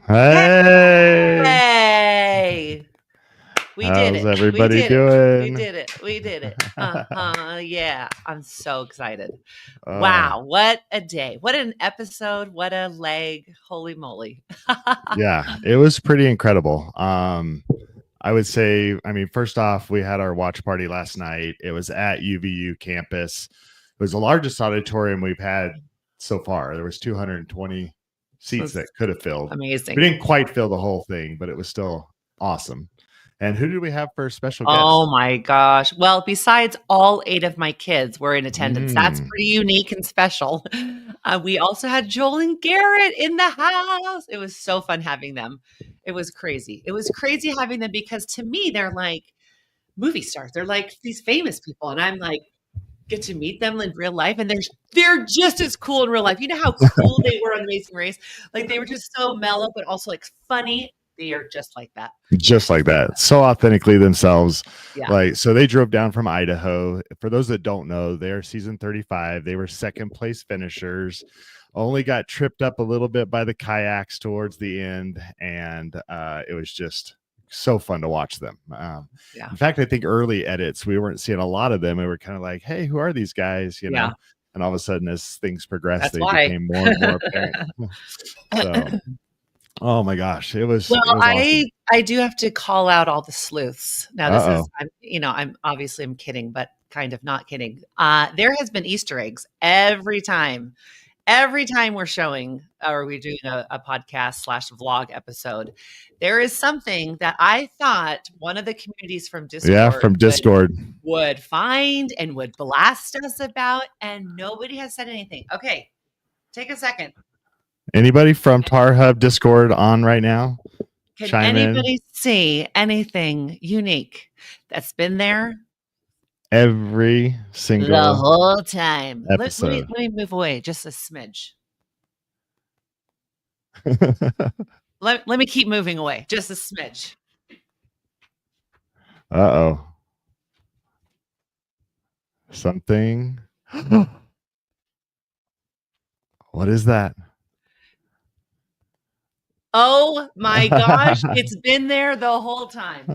Hey, Hey, we did how's it. We everybody did it. We doing? did it. We did it. Yeah, I'm so excited. Uh, Wow, what a day. What an episode. What a leg. Holy moly. yeah, it was pretty incredible. I would say, first off, we had our watch party last night. It was at UVU campus. It was the largest auditorium we've had so far. There was 220 seats That's that could have filled. We amazing. didn't quite fill the whole thing, but it was still awesome. And who did we have for a special guest? Oh my gosh. Well, besides all 8 of my kids were in attendance. That's Mm. pretty unique and special. We also had Joel and Garrett in the house. It was so fun having them. It was crazy. It was crazy having them because to me, they're like movie stars. They're like these famous people. And I'm like, get to meet them in real life. And they're just as cool in real life. You know how cool they were on Amazing Race? Like they were just so mellow, but also like funny. They are just like that. Just like that, so authentically themselves. Yeah. Like, so they drove down from Idaho. For those that don't know, they're season 35. They were second place finishers, only got tripped up a little bit by the kayaks towards the end, and it was just so fun to watch them. Yeah. In fact, I think early edits we weren't seeing a lot of them. We were kind of like, hey, who are these guys, you know? And all of a sudden, as things progressed, That's they why. became more and more apparent. So oh my gosh, it was Well, awesome. I do have to call out all the sleuths. Now this is Uh-oh. I'm kidding, but kind of not kidding. There has been Easter eggs every time. Every time we're showing or we're doing a podcast / vlog episode, there is something that I thought one of the communities from Yeah, Discord from Discord. would find and would blast us about, and nobody has said anything. Okay, take a second. Anybody from Tar Hub Discord on right now? Can Chime in. anybody see anything unique that's been there Every the single whole time? Let episode. me move away just a smidge. Let me keep moving away just a smidge. Uh-oh. Something. What is that? Oh my gosh, it's been there the whole time.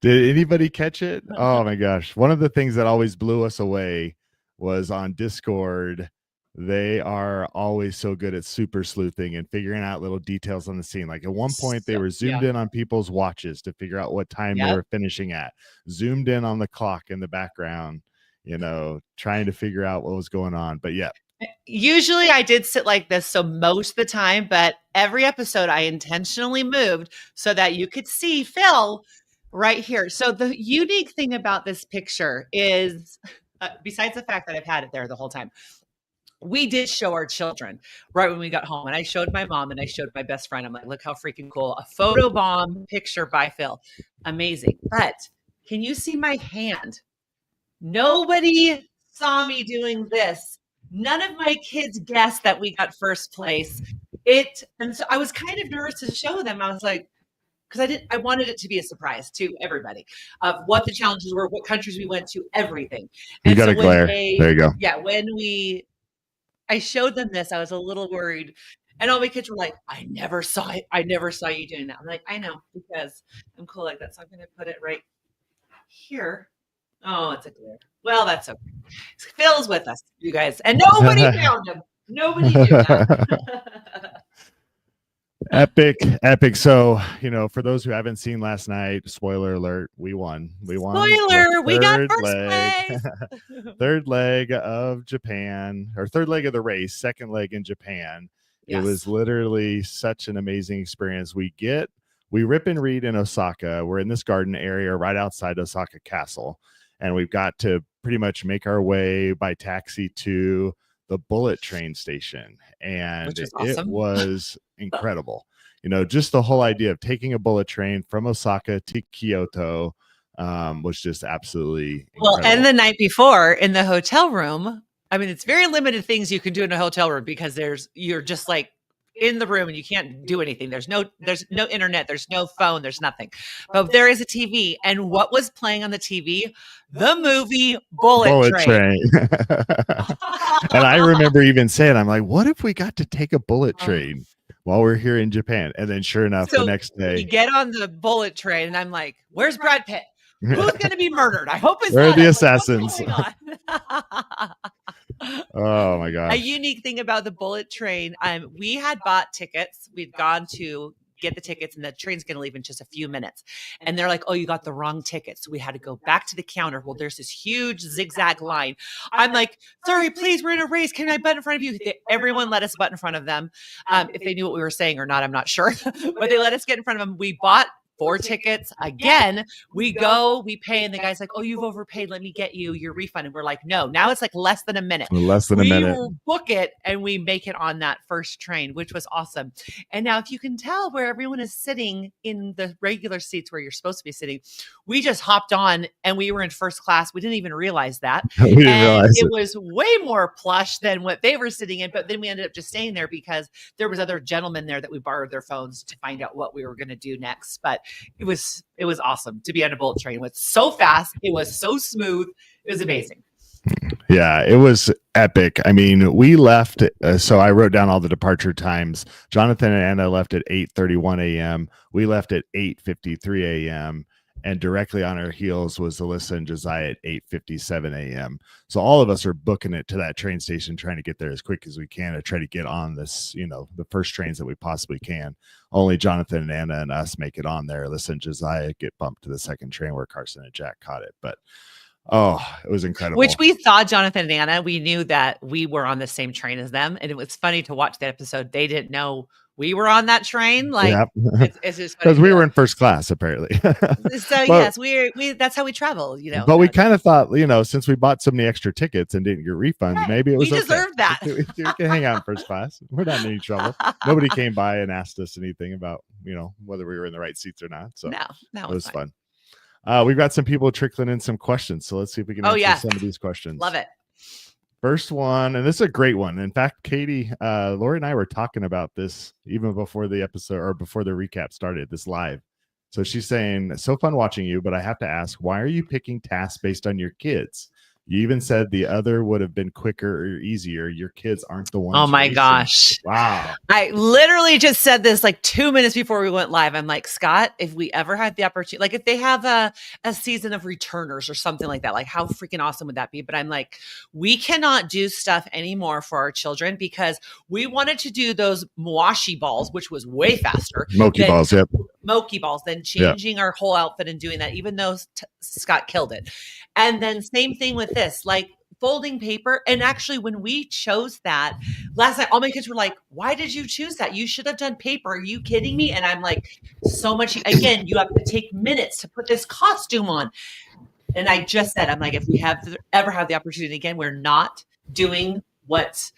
Did anybody catch it? Oh my gosh. One of the things that always blew us away was on Discord. They are always so good at super sleuthing and figuring out little details on the scene. Like at one point, they were zoomed in on people's watches to figure out what time they were finishing at, zoomed in on the clock in the background, you know, trying to figure out what was going on. But yeah. Usually I did sit like this, so most of the time, but every episode I intentionally moved so that you could see Phil right here. So the unique thing about this picture is, besides the fact that I've had it there the whole time, we did show our children right when we got home. And I showed my mom and I showed my best friend. I'm like, look how freaking cool. A photobomb picture by Phil. Amazing. But can you see my hand? Nobody saw me doing this. None of my kids guessed that we got first place. And so I was kind of nervous to show them. I was like, because I wanted it to be a surprise to everybody of what the challenges were, what countries we went to, everything. You got a glare. There you go. Yeah, I showed them this, I was a little worried. And all my kids were like, I never saw it. I never saw you doing that. I'm like, I know, because I'm cool like that. So I'm going to put it right here. Oh, it's a glare. Well, that's okay. Phil's with us, you guys. And nobody found him. Nobody knew that. Epic. So, you know, for those who haven't seen last night, spoiler alert, we won. Spoiler, we got first place. Third leg of Japan, or third leg of the race, second leg in Japan. Yes. It was literally such an amazing experience. We rip and read in Osaka. We're in this garden area right outside Osaka Castle. And we've got to pretty much make our way by taxi to the bullet train station. And it was incredible. You know, just the whole idea of taking a bullet train from Osaka to Kyoto was just absolutely incredible. Well, and the night before in the hotel room, I mean, it's very limited things you can do in a hotel room because you're just like in the room and you can't do anything. There's no internet, there's no phone, there's nothing. But there is a TV. And what was playing on the TV? The movie Bullet Train. And I remember even saying, I'm like, what if we got to take a bullet train? while we're here in Japan. And then sure enough, the next day we get on the bullet train and I'm like, where's Brad Pitt? Who's going to be murdered? I hope it's where not are the him. assassins? Like, Oh my gosh. A unique thing about the bullet train, we had bought tickets. We'd gone to get the tickets and the train's going to leave in just a few minutes. And they're like, oh, you got the wrong ticket. So we had to go back to the counter. Well, there's this huge zigzag line. I'm like, sorry, please, we're in a race. Can I butt in front of you? Everyone let us butt in front of them. If they knew what we were saying or not, I'm not sure. But they let us get in front of them. We bought 4 tickets. Again, we go, we pay, and the guy's like, oh, you've overpaid. Let me get you your refund. And we're like, no, now it's like less than a minute. Less than a minute. We book it and we make it on that first train, which was awesome. And now if you can tell where everyone is sitting in the regular seats where you're supposed to be sitting, we just hopped on and we were in first class. We didn't even realize that. We didn't realize it was way more plush than what they were sitting in. But then we ended up just staying there because there was other gentlemen there that we borrowed their phones to find out what we were going to do next. But it was awesome to be on a bullet train. It was so fast. It was so smooth. It was amazing. Yeah, it was epic. I mean, we left. So I wrote down all the departure times. Jonathan and Anna left at 8:31 a.m. We left at 8:53 a.m. And directly on our heels was Alyssa and Josiah at 8:57 a.m. So all of us are booking it to that train station, trying to get there as quick as we can to try to get on this, the first trains that we possibly can. Only Jonathan and Anna and us make it on there. Alyssa and Josiah get bumped to the second train where Carson and Jack caught it. But it was incredible. Which we thought Jonathan and Anna, we knew that we were on the same train as them. And it was funny to watch that episode. They didn't know we were on that train. Like, it's just because we were in first class, apparently. So yes, we that's how we travel, But we kind of thought, since we bought so many extra tickets and didn't get refunds, maybe it was we deserved that. We can hang out in first class. We're not in any trouble. Nobody came by and asked us anything about, whether we were in the right seats or not. So no, it was fun. We've got some people trickling in some questions. So let's see if we can answer some of these questions. Love it. First one, and this is a great one. In fact, Katie, Lori and I were talking about this even before the episode or before the recap started, this live. So she's saying, so fun watching you, but I have to ask, why are you picking tasks based on your kids? You even said the other would have been quicker or easier. Your kids aren't the ones. Oh my gosh. Wow. I literally just said this like 2 minutes before we went live. I'm like, Scott, if we ever had the opportunity, like if they have a season of returners or something like that, like how freaking awesome would that be? But I'm like, we cannot do stuff anymore for our children because we wanted to do those Mawashi balls, which was way faster. Moki balls, yep. Moki balls, then changing our whole outfit and doing that, even though Scott killed it. And then same thing with this, like folding paper. And actually, when we chose that last night, all my kids were like, why did you choose that? You should have done paper. Are you kidding me? And I'm like, so much. Again, you have to take minutes to put this costume on. And I just said, I'm like, if we ever have the opportunity again, we're not doing what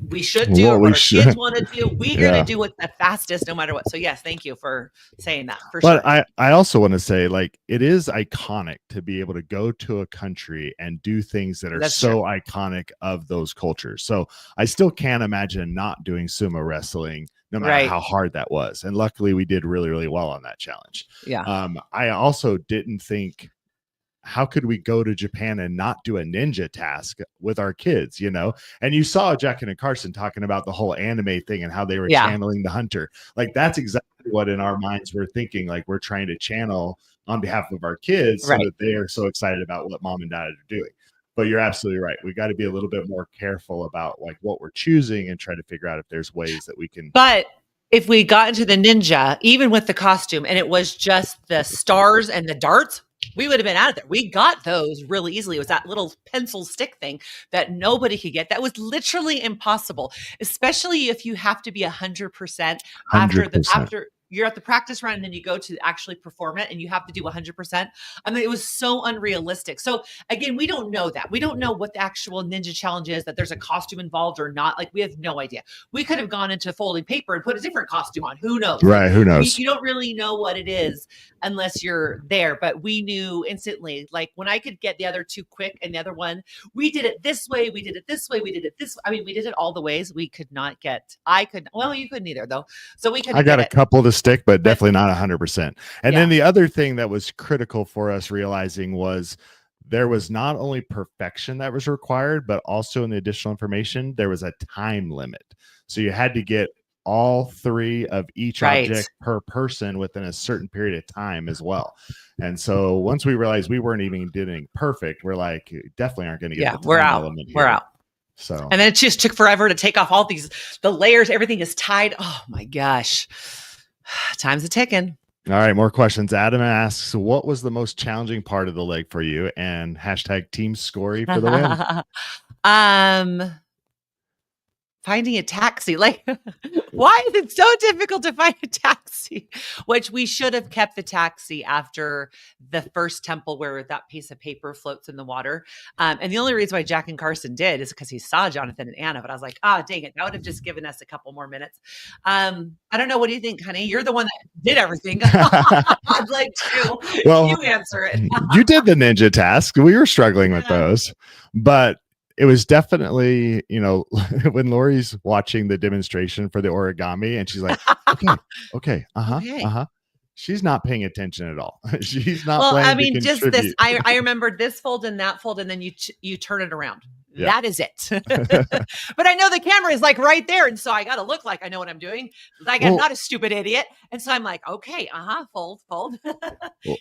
we should do or what our kids want to do. We're going to do what's the fastest no matter what. So yes, thank you for saying that. But I also want to say, like, it is iconic to be able to go to a country and do things that are iconic of those cultures. So I still can't imagine not doing sumo wrestling, no matter how hard that was. And luckily we did really, really well on that challenge. Yeah. I also didn't think, how could we go to Japan and not do a ninja task with our kids, And you saw Jack and Carson talking about the whole anime thing and how they were channeling the hunter. Like, that's exactly what in our minds we're thinking, like we're trying to channel on behalf of our kids so that they are so excited about what mom and dad are doing. But you're absolutely right. We got to be a little bit more careful about like what we're choosing and try to figure out if there's ways that we can. But if we got into the ninja, even with the costume, and it was just the stars and the darts, we would have been out of there. We got those really easily. It was that little pencil stick thing that nobody could get. That was literally impossible, especially if you have to be 100% after you're at the practice run and then you go to actually perform it and you have to do 100%. I mean, it was so unrealistic. So again, we don't know that. We don't know what the actual ninja challenge is, that there's a costume involved or not. Like, we have no idea. We could have gone into folding paper and put a different costume on. Who knows? Right. Who knows? You don't really know what it is unless you're there. But we knew instantly, like when I could get the other two quick and the other one, we did it this way. We did it this way. We did it this way. I mean, we did it all the ways. We could not get, you couldn't either though. So we could. I got a couple to stick, but definitely not 100%. And then the other thing that was critical for us realizing was there was not only perfection that was required, but also in the additional information, there was a time limit. So you had to get all 3 of each Right. object per person within a certain period of time as well. And so once we realized we weren't even doing perfect, we're like, definitely aren't going to get the we're time out. element here. We're out. So, and then it just took forever to take off all the layers. Everything is tied. Oh my gosh. Time's a ticking. All right, more questions. Adam asks, what was the most challenging part of the leg for you? And hashtag Team Scory for the win. Finding a taxi. Like, why is it so difficult to find a taxi? Which we should have kept the taxi after the first temple where that piece of paper floats in the water. And the only reason why Jack and Carson did is because he saw Jonathan and Anna. But I was like, dang it. That would have just given us a couple more minutes. I don't know. What do you think, honey? You're the one that did everything. I'd like to. Well, you answer it. You did the ninja task. We were struggling with those. But it was definitely, when Lori's watching the demonstration for the origami and she's like, okay, she's not paying attention at all. She's not. Well, I mean, just this. I remembered this fold and that fold, and then you turn it around. Yeah. That is it. But I know the camera is like right there. And so I got to look like I know what I'm doing. Like I'm not a stupid idiot. And so I'm like, okay, fold.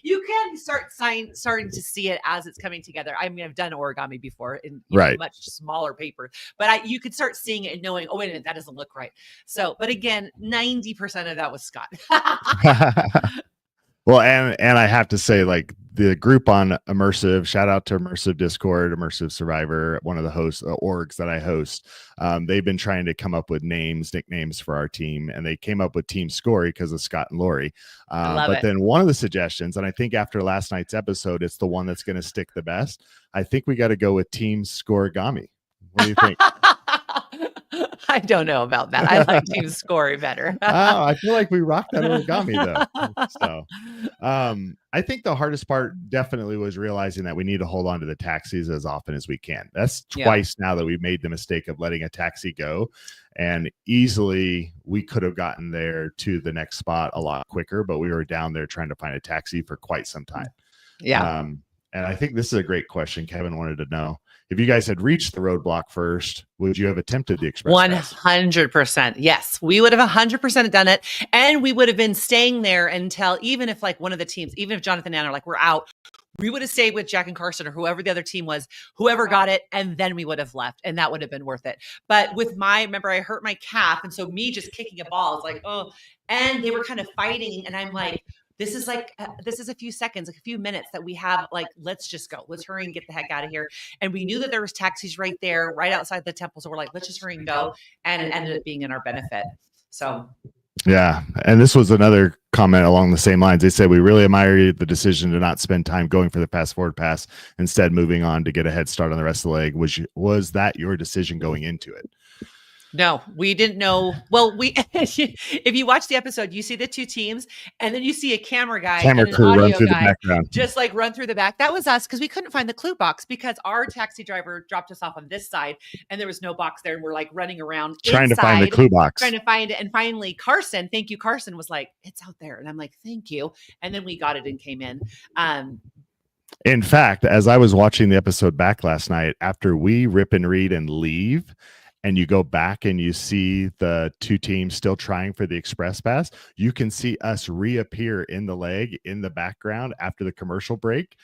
You can starting to see it as it's coming together. I mean, I've done origami before in much smaller paper, but you could start seeing it and knowing, oh, wait a minute, that doesn't look right. So, but again, 90% of that was Scott. Well, and I have to say, like the group on Immersive, shout out to Immersive Discord, Immersive Survivor, one of the hosts, orgs that I host. They've been trying to come up with nicknames for our team, and they came up with Team Scory because of Scott and Lori. But then one of the suggestions, and I think after last night's episode, it's the one that's going to stick the best. I think we got to go with Team Scorigami. What do you think? I don't know about that. I like Team Scory better. I feel like we rocked that origami though. So I think the hardest part definitely was realizing that we need to hold on to the taxis as often as we can. That's twice now that we've made the mistake of letting a taxi go, and easily we could have gotten there to the next spot a lot quicker, but we were down there trying to find a taxi for quite some time. Yeah. And I think this is a great question. Kevin wanted to know, if you guys had reached the roadblock first, would you have attempted the express 100%. Yes, we would have 100% done it. And we would have been staying there until, even if like one of the teams, even if Jonathan and Anna like we're out, we would have stayed with Jack and Carson or whoever the other team was, whoever got it. And then we would have left, and that would have been worth it. But with remember I hurt my calf. And so me just kicking a ball, it's like, oh, and they were kind of fighting. And I'm like, this is a few seconds, like a few minutes that we have, like, let's just go. Let's hurry and get the heck out of here. And we knew that there was taxis right there, right outside the temple. So we're like, let's just hurry and go. And it ended up being in our benefit. So. Yeah. And this was another comment along the same lines. They said, we really admire the decision to not spend time going for the fast forward pass, instead moving on to get a head start on the rest of the leg. Was that your decision going into it? No, we didn't know. Well, if you watch the episode, you see the two teams, and then you see a camera guy and an audio guy just like run through the back. That was us, because we couldn't find the clue box, because our taxi driver dropped us off on this side and there was no box there. And we're like running around trying to find the clue box, trying to find it. And finally Carson, thank you, Carson, was like, it's out there. And I'm like, thank you. And then we got it and came in. In fact, as I was watching the episode back last night, after we rip and read and leave, and you go back and you see the two teams still trying for the express pass, you can see us reappear in the leg in the background after the commercial break.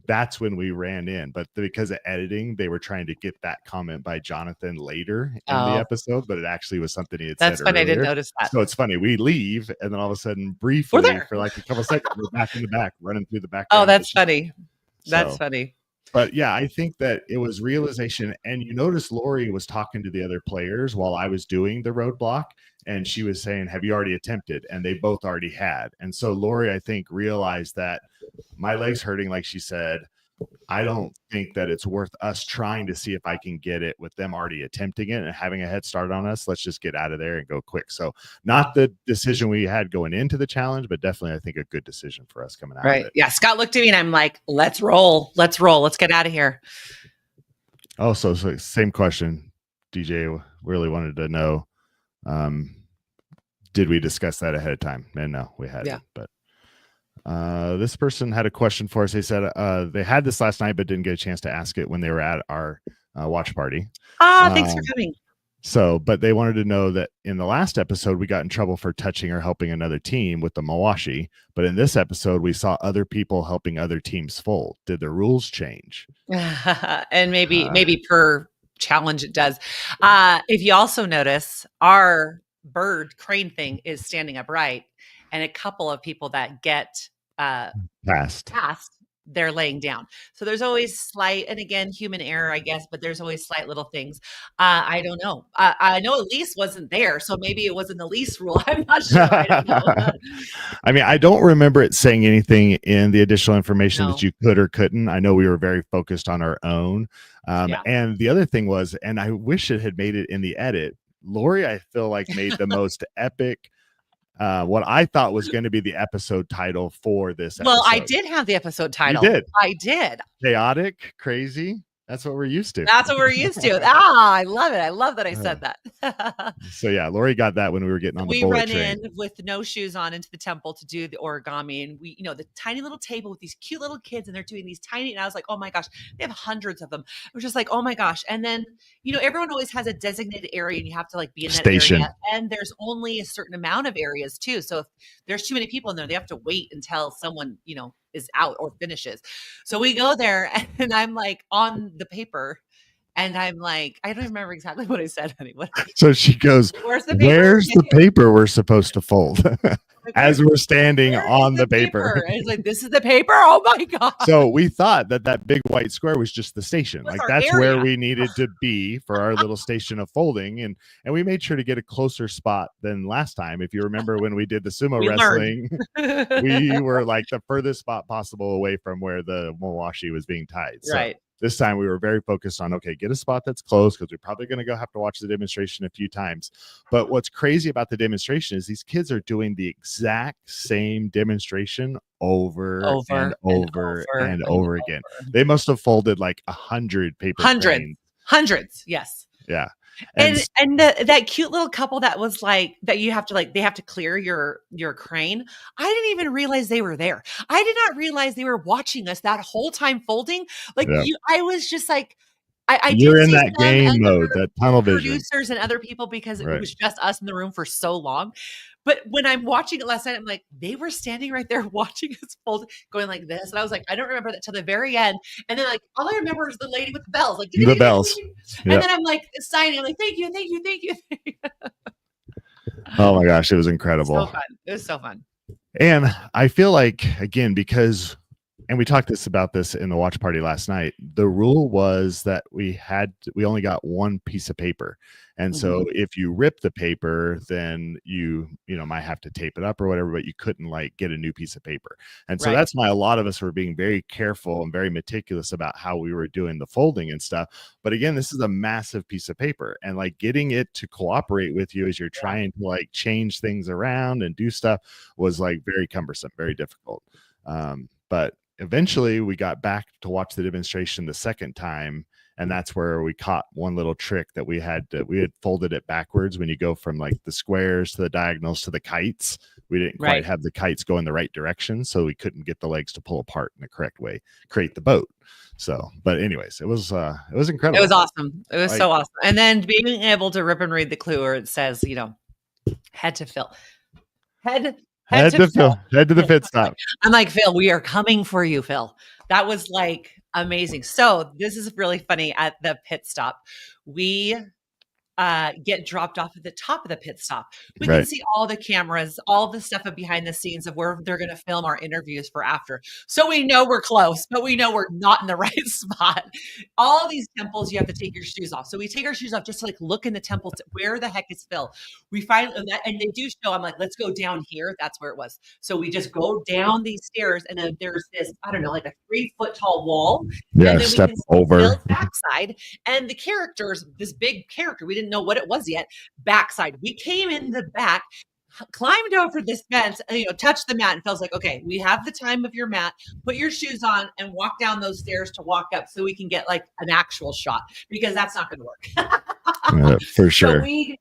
That's when we ran in. But because of editing, they were trying to get that comment by Jonathan later in the episode, but it actually was something he had said earlier. I didn't notice that. So it's funny. We leave, and then all of a sudden, briefly, for like a couple of seconds, we're back in the back, running through the background. Oh, that's funny. That's funny. But yeah, I think that it was realization. And you notice Lori was talking to the other players while I was doing the roadblock, and she was saying, have you already attempted? And they both already had. And so Lori, I think, realized that my leg's hurting, like she said. I don't think that it's worth us trying to see if I can get it with them already attempting it and having a head start on us. Let's just get out of there and go quick. So not the decision we had going into the challenge, but definitely I think a good decision for us coming out of it. Yeah. Scott looked at me and I'm like, let's roll. Let's get out of here. Oh, so same question. DJ really wanted to know, did we discuss that ahead of time? And no, we hadn't. Yeah. But this person had a question for us. They said they had this last night, but didn't get a chance to ask it when they were at our watch party. Thanks for coming. So, but they wanted to know that in the last episode, we got in trouble for touching or helping another team with the mawashi. But in this episode, we saw other people helping other teams fold. Did the rules change? And maybe per challenge it does. If you also notice, our bird crane thing is standing upright, and a couple of people that get Passed, they're laying down. So there's always slight, and again, human error, I guess, but there's always slight little things. I don't know. I know Elise wasn't there, so maybe it wasn't Elise rule. I'm not sure. I don't know. I mean, I don't remember it saying anything in the additional information that you could or couldn't. I know we were very focused on our own. And the other thing was, and I wish it had made it in the edit, Lori, I feel like made the most epic what I thought was going to be the episode title for this episode. Well, I did have the episode title. You did. I did. Chaotic, crazy. That's what we're used to. That's what we're used to. I love it. I love that I said that. So yeah, Lori got that when we were getting on the bullet train. We run in with no shoes on into the temple to do the origami, and we, the tiny little table with these cute little kids, and they're doing these tiny. And I was like, oh my gosh, they have hundreds of them. I was just like, oh my gosh. And then everyone always has a designated area, and you have to like be in that area. And there's only a certain amount of areas too. So if there's too many people in there, they have to wait until someone is out or finishes. So we go there, and I'm like on the paper, and I'm like, I don't remember exactly what I said anyway. So she goes, where's the paper we're supposed to fold? As we're standing on the paper. And it's like, this is the paper? Oh my God. So we thought that big white square was just the station. Like that's where we needed to be for our little station of folding. And we made sure to get a closer spot than last time. If you remember when we did the sumo wrestling, we were like the furthest spot possible away from where the mawashi was being tied. So right. This time we were very focused on, okay, get a spot that's close because we're probably going to have to watch the demonstration a few times. But what's crazy about the demonstration is these kids are doing the exact same demonstration over and over again. They must have folded like 100 paper cranes. Hundreds, yes. Yeah. And that cute little couple that was like that you have to they have to clear your crane. I didn't even realize they were there. I did not realize they were watching us that whole time folding. Like I was just like, you're in that game mode, that tunnel vision. Producers and other people because it was just us in the room for so long. But when I'm watching it last night, I'm like, they were standing right there watching us fold, going like this. And I was like, I don't remember that till the very end. And then like, all I remember is the lady with the bells. Like the bells. And then I'm like signing. I'm like, thank you, thank you, thank you. Oh my gosh, it was incredible. So fun. It was so fun. And I feel like, again, because, and we talked about this in the watch party last night, the rule was that we only got one piece of paper. And so if you rip the paper, then you might have to tape it up or whatever, but you couldn't like get a new piece of paper. And so that's why a lot of us were being very careful and very meticulous about how we were doing the folding and stuff. But again, this is a massive piece of paper, and like getting it to cooperate with you as you're trying to like change things around and do stuff was like very cumbersome, very difficult. But eventually we got back to watch the demonstration the second time, and that's where we caught one little trick that we had folded it backwards. When you go from like the squares to the diagonals to the kites, we didn't quite have the kites go in the right direction, so we couldn't get the legs to pull apart in the correct way, create the boat. So, but anyways, it was incredible. It was awesome. It was so awesome. And then being able to rip and read the clue where it says, head to Phil. Head to the pit stop. I'm like, Phil, we are coming for you, Phil. That was like amazing. So this is really funny. At the pit stop, we get dropped off at the top of the pit stop. We can see all the cameras, all the stuff behind the scenes of where they're going to film our interviews for after. So we know we're close, but we know we're not in the right spot. All these temples, you have to take your shoes off. So we take our shoes off just to like look in the temple. Where the heck is Phil? We find that, and they do show. I'm like, let's go down here. That's where it was. So we just go down these stairs, and then there's this, I don't know, like a 3-foot tall wall. Yeah, and then step we can over Phil's backside, and the characters, this big character, we didn't know what it was yet. Backside, we came in the back, climbed over this fence, touched the mat, and Phil's like, okay, we have the time of your mat, put your shoes on and walk down those stairs to walk up so we can get like an actual shot, because that's not going to work. For sure. So we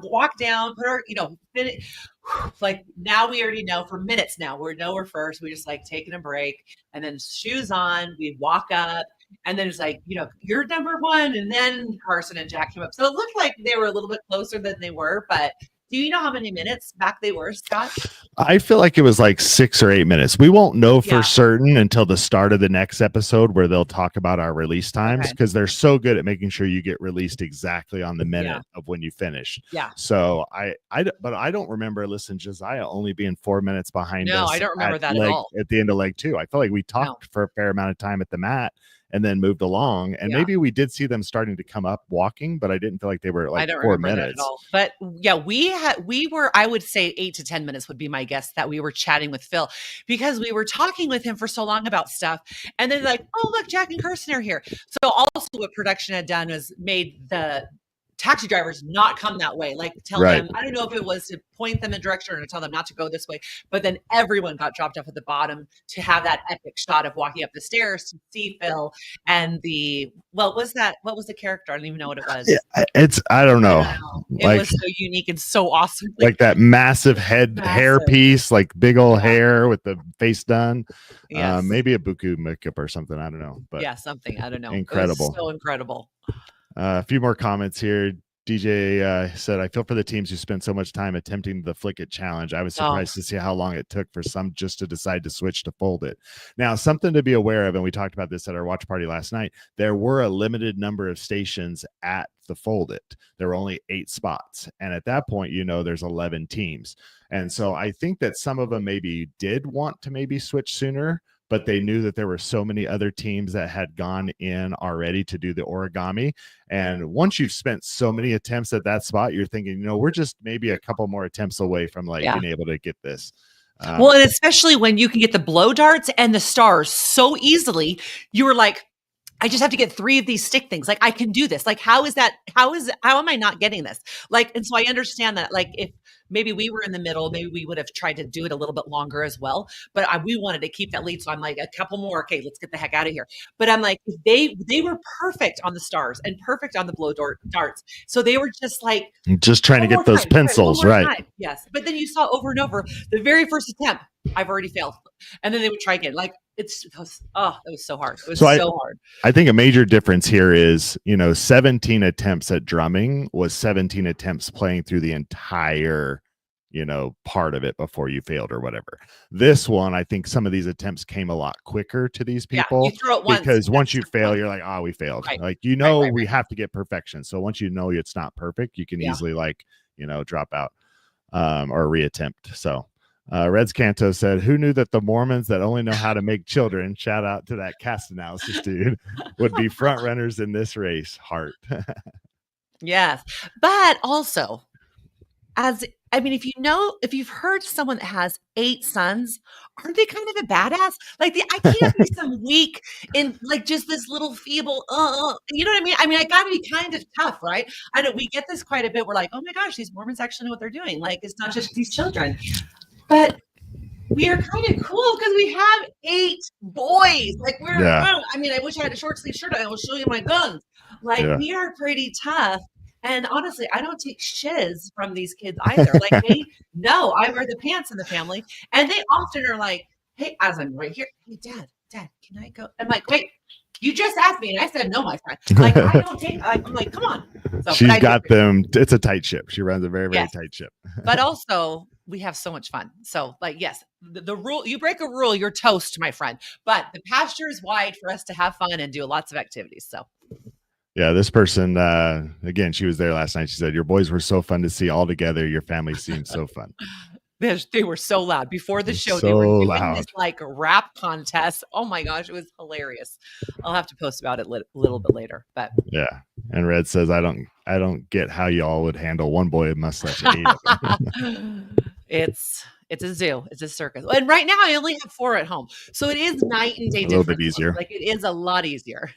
walk down, put our, like now we already know for minutes now, we're first. We just like taking a break, and then shoes on, we walk up. And then it's like, you're number one. And then Carson and Jack came up. So it looked like they were a little bit closer than they were. But do you know how many minutes back they were, Scott? I feel like it was like 6 or 8 minutes. We won't know for certain until the start of the next episode where they'll talk about our release times, because they're so good at making sure you get released exactly on the minute of when you finish. Yeah. So but I don't remember, listen, Josiah only being 4 minutes behind us. No, I don't remember that at all. At the end of leg 2. I felt like we talked for a fair amount of time at the mat and then moved along. And maybe we did see them starting to come up walking, but I didn't feel like they were like 4 minutes. That at all. But yeah, we were, I would say 8 to 10 minutes would be my guess that we were chatting with Phil, because we were talking with him for so long about stuff. And then like, oh, look, Jack and Kirsten are here. So also what production had done was made the taxi drivers not come that way, like tell them, I don't know if it was to point them in direction or to tell them not to go this way, but then everyone got dropped off at the bottom to have that epic shot of walking up the stairs to see Phil and what was the character? I don't even know what it was. I don't know. It was so unique and so awesome. Like that massive hair piece, like big old hair with the face done. Yes. Maybe a buku makeup or something. I don't know. But something. I don't know. Incredible. It was so incredible. A few more comments here. DJ said, I feel for the teams who spent so much time attempting the flick it challenge. I was surprised to see how long it took for some just to decide to switch to fold it. Now, something to be aware of, and we talked about this at our watch party last night, there were a limited number of stations at the fold it. There were only 8 spots. And at that point, there's 11 teams. And so I think that some of them maybe did want to maybe switch sooner, but they knew that there were so many other teams that had gone in already to do the origami. And once you've spent so many attempts at that spot, you're thinking, we're just maybe a couple more attempts away from being able to get this. Well, and especially when you can get the blow darts and the stars so easily, you were like, I just have to get 3 of these stick things. Like, I can do this. Like, how am I not getting this? Like, and so I understand that, like, if maybe we were in the middle, maybe we would have tried to do it a little bit longer as well. But we wanted to keep that lead. So I'm like, a couple more. Okay, let's get the heck out of here. But I'm like, they were perfect on the stars and perfect on the blow darts. So they were just like, just trying to get those pencils, right? Yes. But then you saw over and over the very first attempt, I've already failed. And then they would try again. Like, it was so hard. It was so hard. I think a major difference here is, 17 attempts at drumming was 17 attempts playing through the entire, part of it before you failed or whatever. This one, I think some of these attempts came a lot quicker to these people, you throw it once, because once you fail, you're like, we failed. Right. Like, we have to get perfection. So once it's not perfect, you can easily drop out or reattempt. So Reds Canto said, who knew that the Mormons that only know how to make children, shout out to that cast analysis dude, would be front runners in this race? Heart. Yes. But also, if you've heard someone that has 8 sons, aren't they kind of a badass? Like, I can't be some weak and like just this little feeble, you know what I mean? I gotta be kind of tough, right? I know we get this quite a bit. We're like, oh my gosh, these Mormons actually know what they're doing. Like, it's not just these children. But we are kind of cool because we have 8 boys. Like, I wish I had a short sleeve shirt. I will show you my guns. Like, we are pretty tough. And honestly, I don't take shiz from these kids either. Like, they know I wear the pants in the family. And they often are like, hey, as I'm right here, hey, Dad, can I go? I'm like, wait, you just asked me. And I said, no, my friend. Like, I don't take, I'm like, come on. So, she's got them. It's a tight ship. She runs a very, very tight ship. But also, we have so much fun. So, like, yes, the rule, you break a rule, you're toast, my friend. But the pasture is wide for us to have fun and do lots of activities. So. Yeah, this person, again, she was there last night. She said, your boys were so fun to see all together. Your family seemed so fun. They were so loud. Before the show, so they were doing loud. This like rap contest. Oh my gosh, it was hilarious. I'll have to post about it a little bit later. But yeah. And Red says, I don't get how y'all would handle one boy with such 8 of them. It's a zoo. It's a circus. And right now I only have 4 at home. So it is night and day difference. A little bit easier. Like, it is a lot easier.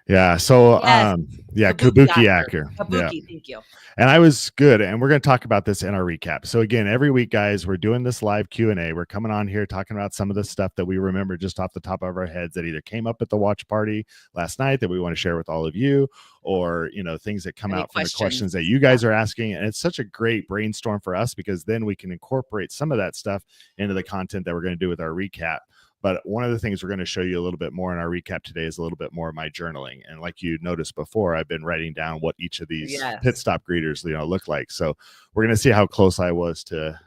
Yeah. So, Kabuki actor. Kabuki, thank you. And I was good. And we're going to talk about this in our recap. So again, every week, guys, we're doing this live Q&A. We're coming on here talking about some of the stuff that we remember just off the top of our heads that either came up at the watch party last night that we want to share with all of you, or, things that come out from the questions that you guys are asking. And it's such a great brainstorm for us, because then we can incorporate some of that stuff into the content that we're going to do with our recap. But one of the things we're going to show you a little bit more in our recap today is a little bit more of my journaling. And like you noticed before, I've been writing down what each of these pit stop greeters, look like. So we're going to see how close I was to,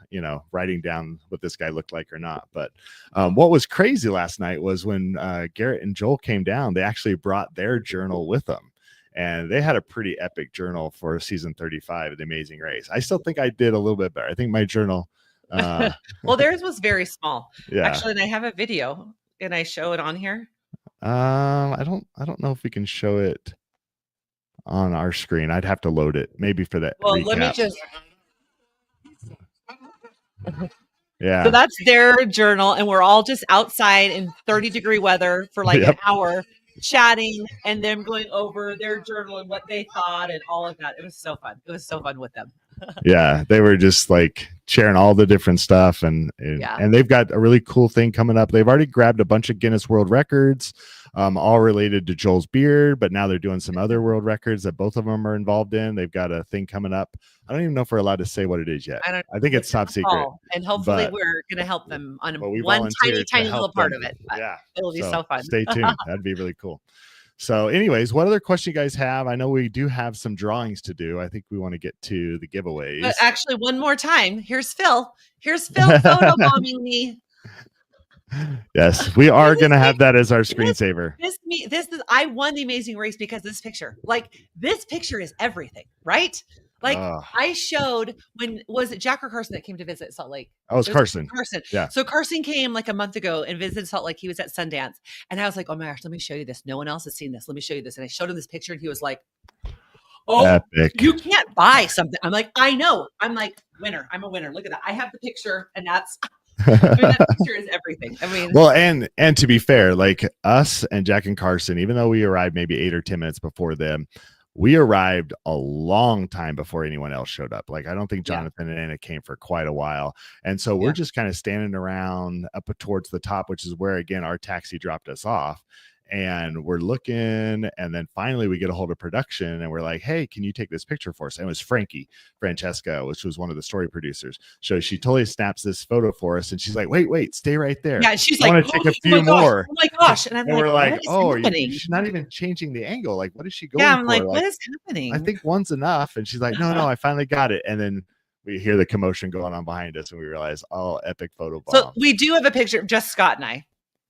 writing down what this guy looked like or not. But what was crazy last night was when Garrett and Joel came down, they actually brought their journal with them. And they had a pretty epic journal for season 35 of The Amazing Race. I still think I did a little bit better. I think my journal. Well, theirs was very small. Yeah. Actually, and I have a video. Can I show it on here? I don't know if we can show it on our screen. I'd have to load it maybe for that. Well, recap. Let me just. Yeah. So that's their journal, and we're all just outside in 30-degree weather for like an hour, chatting and them going over their journal and what they thought and all of that. It was so fun. It was so fun with them. Yeah, they were just like sharing all the different stuff, and they've got a really cool thing coming up. They've already grabbed a bunch of Guinness World Records, all related to Joel's beard, but now they're doing some other world records that both of them are involved in. They've got a thing coming up. I don't even know if we're allowed to say what it is yet. I think it's top secret, and hopefully we're going to help them on one tiny little part of it. Yeah, it'll be so fun. Stay tuned. That'd be really cool. So anyways, what other question you guys have? I know we do have some drawings to do. I think we want to get to the giveaways. But actually, one more time. Here's Phil. Here's Phil photobombing me. Yes, we are going to have that as our screensaver. I won The Amazing Race because this picture. Like, this picture is everything, right? Like, I showed was it Jack or Carson that came to visit Salt Lake? Oh, it was Carson. Carson. Yeah. So Carson came like a month ago and visited Salt Lake. He was at Sundance. And I was like, oh my gosh, let me show you this. No one else has seen this. Let me show you this. And I showed him this picture and he was like, oh, epic. You can't buy something. I'm like, I know. I'm like, winner. I'm a winner. Look at that. I have the picture and that's... that picture is everything. I mean, well, and to be fair, like us and Jack and Carson, even though we arrived maybe 8 or 10 minutes before them, we arrived a long time before anyone else showed up. Like, I don't think Jonathan and Anna came for quite a while. And so we're just kind of standing around up towards the top, which is where, again, our taxi dropped us off. And we're looking, and then finally we get a hold of production and we're like, hey, can you take this picture for us? And it was Francesca, which was one of the story producers. So she totally snaps this photo for us and she's like, wait, stay right there. Yeah, she's I like, want to take a few more. Oh my gosh. And I'm and we're like, oh, she's not even changing the angle. Like, what is she going for? Yeah, I'm like, what is happening? I think one's enough. And she's like, no, I finally got it. And then we hear the commotion going on behind us and we realize, epic photo bomb. So we do have a picture of just Scott and I.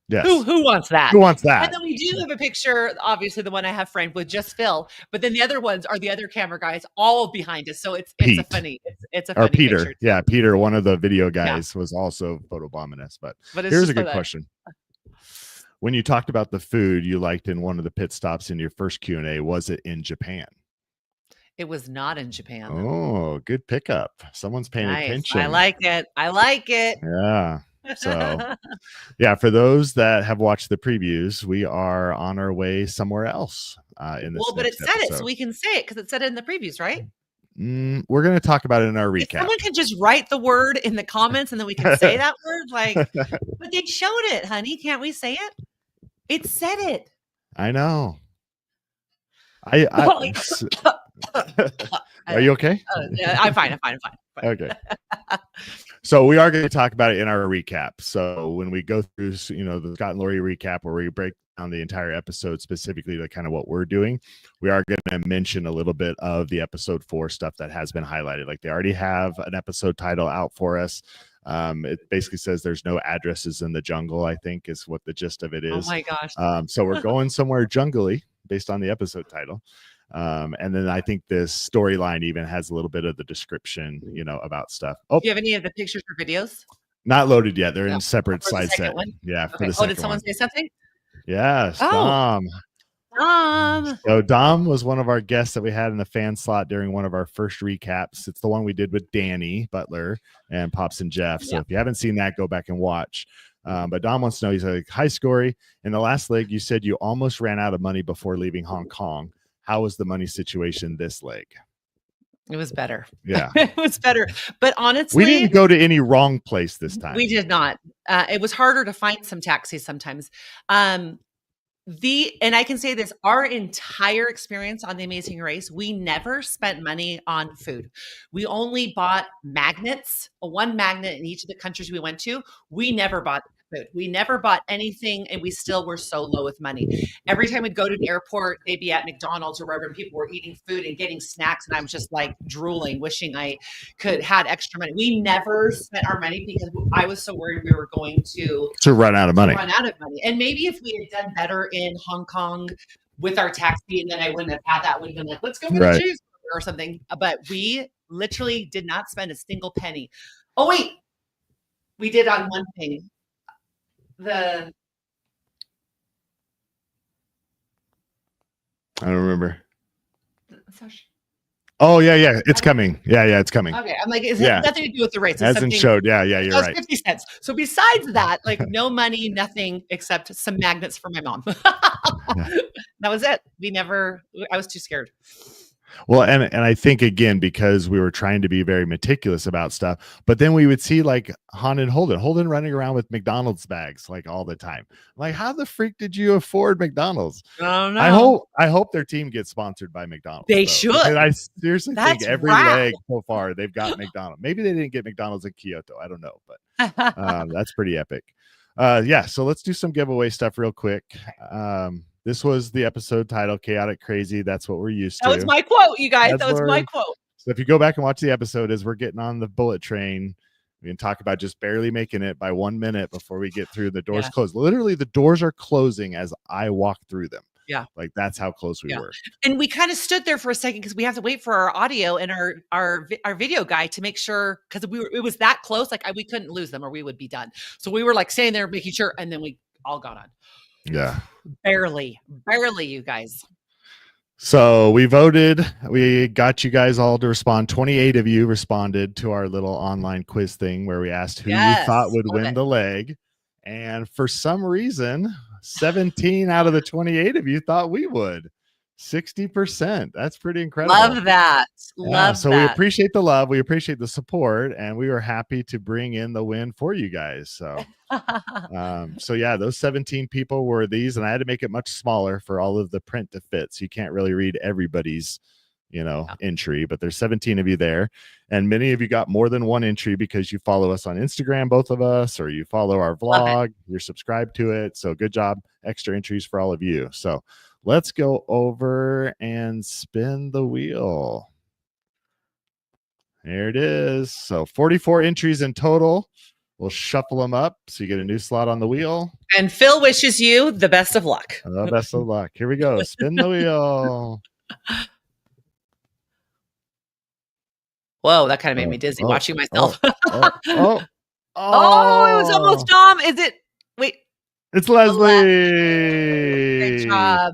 Yes. Who wants that? Who wants that? And then we do have a picture, obviously the one I have framed with just Phil, but then the other ones are the other camera guys all behind us. So it's a funny Peter. Picture. Yeah, Peter, one of the video guys, was also photobombing us. But here's a good question. When you talked about the food you liked in one of the pit stops in your first Q&A, was it in Japan? It was not in Japan. Oh, good pickup. Someone's paying attention. I like it. Yeah. So for those that have watched the previews, we are on our way somewhere else in this. Well, but it said it, so we can say it because it said it in the previews, right? We're going to talk about it in our recap. If someone can just write the word in the comments and then we can say that word, but they showed it, honey. Can't we say it? It said it. I know. Are you okay? I'm fine. Okay. So we are going to talk about it in our recap. So when we go through, the Scott and Lori recap, where we break down the entire episode specifically to kind of what we're doing, we are going to mention a little bit of the episode 4 stuff that has been highlighted. Like, they already have an episode title out for us. It basically says there's no addresses in the jungle, I think is what the gist of it is. Oh my gosh. So we're going somewhere jungly based on the episode title. And then I think this storyline even has a little bit of the description, about stuff. Do you have any of the pictures or videos? Not loaded yet. They're in separate slide set. One? Yeah. Okay. Did someone say something? Yes. Dom. So Dom was one of our guests that we had in the fan slot during one of our first recaps. It's the one we did with Danny Butler and Pops and Jeff. So if you haven't seen that, go back and watch. But Dom wants to know, he's like, hi, Scory. In the last leg, you said you almost ran out of money before leaving Hong Kong. How was the money situation this leg? It was better. Yeah. It was better. But honestly, we didn't go to any wrong place this time. We did not. It was harder to find some taxis sometimes. And I can say this, our entire experience on The Amazing Race, we never spent money on food. We only bought magnets, one magnet in each of the countries we went to. We never bought food. We never bought anything, and we still were so low with money. Every time we'd go to an airport, they'd be at McDonald's or wherever, and people were eating food and getting snacks, and I was just like drooling, wishing I could had extra money. We never spent our money because I was so worried we were going to run out of money. And maybe if we had done better in Hong Kong with our taxi, and then I wouldn't have had that, would have been like, let's go get a cheeseburger or something. But we literally did not spend a single penny. Oh wait, we did on one thing. I don't remember. Oh yeah, it's coming. Yeah, it's coming. Okay, I'm like, it has nothing to do with the rates. It hasn't showed. Yeah, you're right. 50 cents. So besides that, like no money, nothing except some magnets for my mom. That was it. I was too scared. Well, and I think again, because we were trying to be very meticulous about stuff, but then we would see like Han and Holden running around with McDonald's bags like all the time. Like, how the freak did you afford McDonald's? Oh no. I hope their team gets sponsored by McDonald's. They should. Because I seriously think every leg so far they've got McDonald's. Maybe they didn't get McDonald's in Kyoto. I don't know, but that's pretty epic. So let's do some giveaway stuff real quick. This was the episode title, Chaotic Crazy. That's what we're used to. That was my quote, you guys. That was my quote. So if you go back and watch the episode as we're getting on the bullet train, we can talk about just barely making it by 1 minute before we get through. The doors close. Literally, the doors are closing as I walk through them. Yeah. Like that's how close we were. And we kind of stood there for a second because we have to wait for our audio and our video guy to make sure, because it was that close. Like we couldn't lose them or we would be done. So we were like standing there making sure, and then we all got on. Yeah. Barely, you guys. So we voted. We got you guys all to respond. 28 of you responded to our little online quiz thing where we asked who you thought would win the leg. And for some reason, 17 out of the 28 of you thought we would. 60%. That's pretty incredible. Love that. So we appreciate the love. We appreciate the support. And we were happy to bring in the win for you guys. So, those 17 people were these. And I had to make it much smaller for all of the print to fit. So you can't really read everybody's, entry. But there's 17 of you there. And many of you got more than one entry because you follow us on Instagram, both of us, or you follow our vlog. You're subscribed to it. So good job. Extra entries for all of you. So let's go over and spin the wheel. There it is. So 44 entries in total. We'll shuffle them up so you get a new slot on the wheel. And Phil wishes you the best of luck. The best of luck. Here we go. Spin the wheel. Whoa, that kind of made me dizzy watching myself. It was almost Dom. Is it? Wait. It's Leslie. Great job.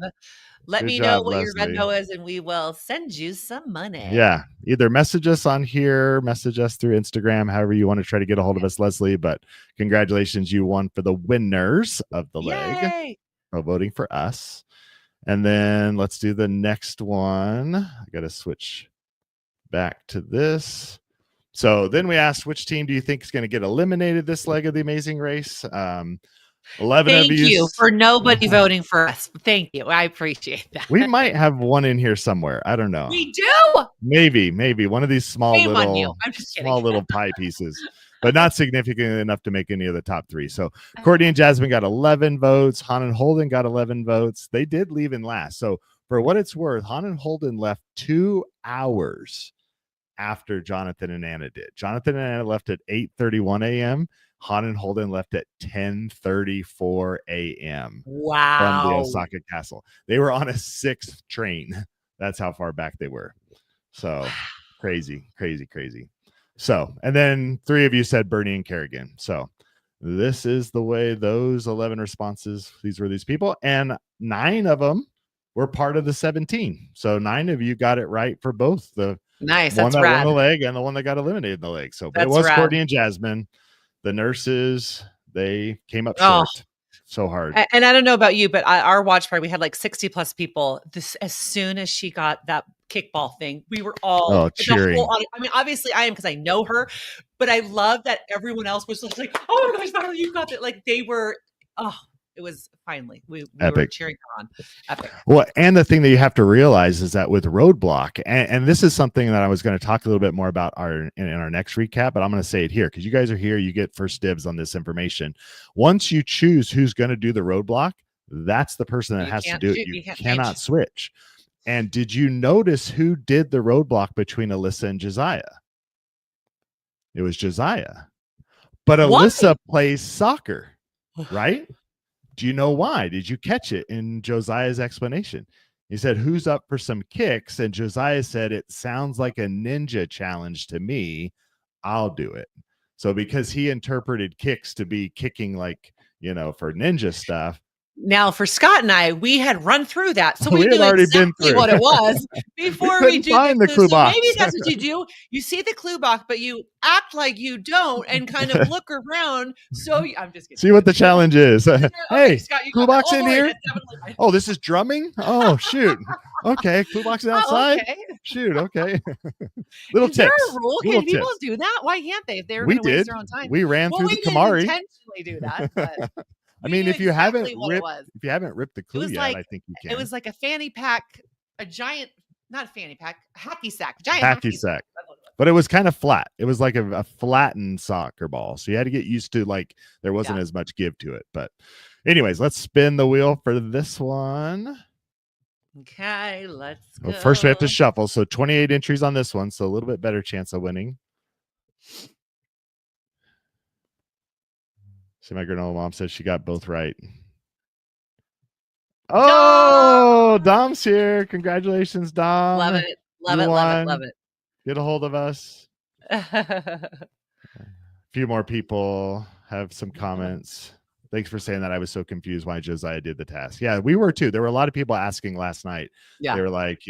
Let me know what your Venmo is, and we will send you some money. Yeah. Either message us on here, message us through Instagram, however you want to try to get a hold of us, Leslie. But congratulations, you won for the winners of the leg for voting for us. And then let's do the next one. I got to switch back to this. So then we asked, which team do you think is going to get eliminated this leg of the Amazing Race? 11 Thank of you. you for nobody voting for us. Thank you. I appreciate that. We might have one in here somewhere. I don't know. We do. Maybe one of these small little pie pieces, but not significant enough to make any of the top three. So Courtney and Jasmine got 11 votes. Han and Holden got 11 votes. They did leave in last. So for what it's worth, Han and Holden left 2 hours after Jonathan and Anna did. Jonathan and Anna left at 8:31 a.m. Han and Holden left at 10:34 a.m. Wow. From the Osaka Castle. They were on a 6th train. That's how far back they were. So crazy. So, and then 3 of you said Bernie and Kerrigan. So this is the way those 11 responses, these were these people. And 9 of them were part of the 17. So 9 of you got it right for both the nice. one That's that rad. won the leg and the one that got eliminated in the leg. So That's it was rad. Courtney and Jasmine. The nurses, they came up short. So hard. And I don't know about you, but our watch party, we had like 60 plus people. As soon as she got that kickball thing, we were all cheering. I mean, obviously I am because I know her, but I love that everyone else was just like, oh my gosh, finally you got it. Like they were, it it was finally, we Epic. were cheering her on. Epic. Well, and the thing that you have to realize is that with Roadblock, and this is something that I was going to talk a little bit more about in our next recap, but I'm going to say it here because you guys are here. You get first dibs on this information. Once you choose who's going to do the Roadblock, that's the person that has to do it. You cannot switch. And did you notice who did the Roadblock between Alyssa and Josiah? It was Josiah. But Alyssa plays soccer, right? Do you know why? Did you catch it in Josiah's explanation? He said, who's up for some kicks? And Josiah said, it sounds like a ninja challenge to me. I'll do it. So because he interpreted kicks to be kicking like, for ninja stuff. Now, for Scott and I, we had run through that, so we had knew already exactly been through what it was before we do the clue so box. maybe that's what you do. You see the clue box, but you act like you don't and kind of look around. So I'm just kidding. See what the challenge is. Hey, Scott, clue box in here. Oh, this is drumming. Oh, shoot. Okay, clue box is outside. Okay. Shoot. Okay. Little tips. Is there a rule? Can people do that? Why can't they? If they're going to waste their own time. We ran through the Kamari. Intentionally do that, but. I mean, if you haven't ripped the clue yet, I think you can. It was like a fanny pack, a giant, not a fanny pack, a hacky sack, hacky sack. But it was kind of flat. It was like a flattened soccer ball. So you had to get used to there wasn't as much give to it. But anyways, let's spin the wheel for this one. Okay, let's go. Well, first we have to shuffle. So 28 entries on this one. So a little bit better chance of winning. See, my granola mom says she got both right. Oh, Dom's here. Congratulations, Dom. Love it. Love it. Get a hold of us. A few more people have some comments. Thanks for saying that. I was so confused why Josiah did the task. Yeah, we were too. There were a lot of people asking last night. Yeah. They were like,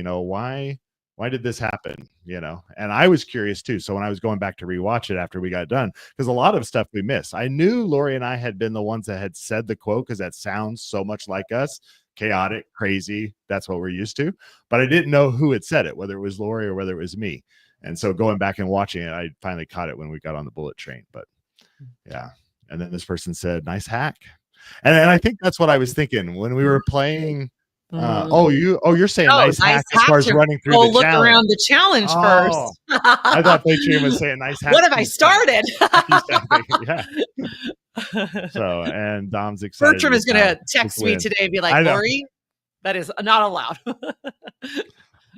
why did this happen? And I was curious too. So when I was going back to rewatch it after we got done, because a lot of stuff we missed. I knew Lori and I had been the ones that had said the quote because that sounds so much like us. Chaotic, crazy. That's what we're used to. But I didn't know who had said it, whether it was Lori or whether it was me. And so going back and watching it, I finally caught it when we got on the bullet train. But yeah. And then this person said, nice hack. And I think that's what I was thinking when we were playing. You're saying nice hack as far as running through the look challenge. Around the challenge first. I thought Patreon was saying nice hack. What have I started? Yeah. So, and Dom's excited. Bertram is going to text me today and be like, Lori, that is not allowed.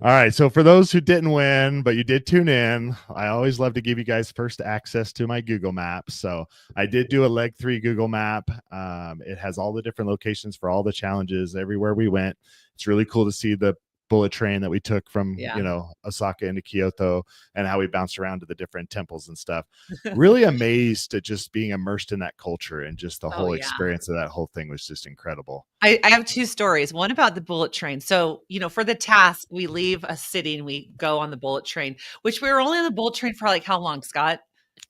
All right. So for those who didn't win, but you did tune in, I always love to give you guys first access to my Google Maps. So I did do a leg 3 Google map. It has all the different locations for all the challenges everywhere we went. It's really cool to see the bullet train that we took from, Osaka into Kyoto and how we bounced around to the different temples and stuff. Really amazed at just being immersed in that culture and just the whole experience of that whole thing was just incredible. I have 2 stories. One about the bullet train. So, for the task, we leave a city and we go on the bullet train, which we were only on the bullet train for how long, Scott?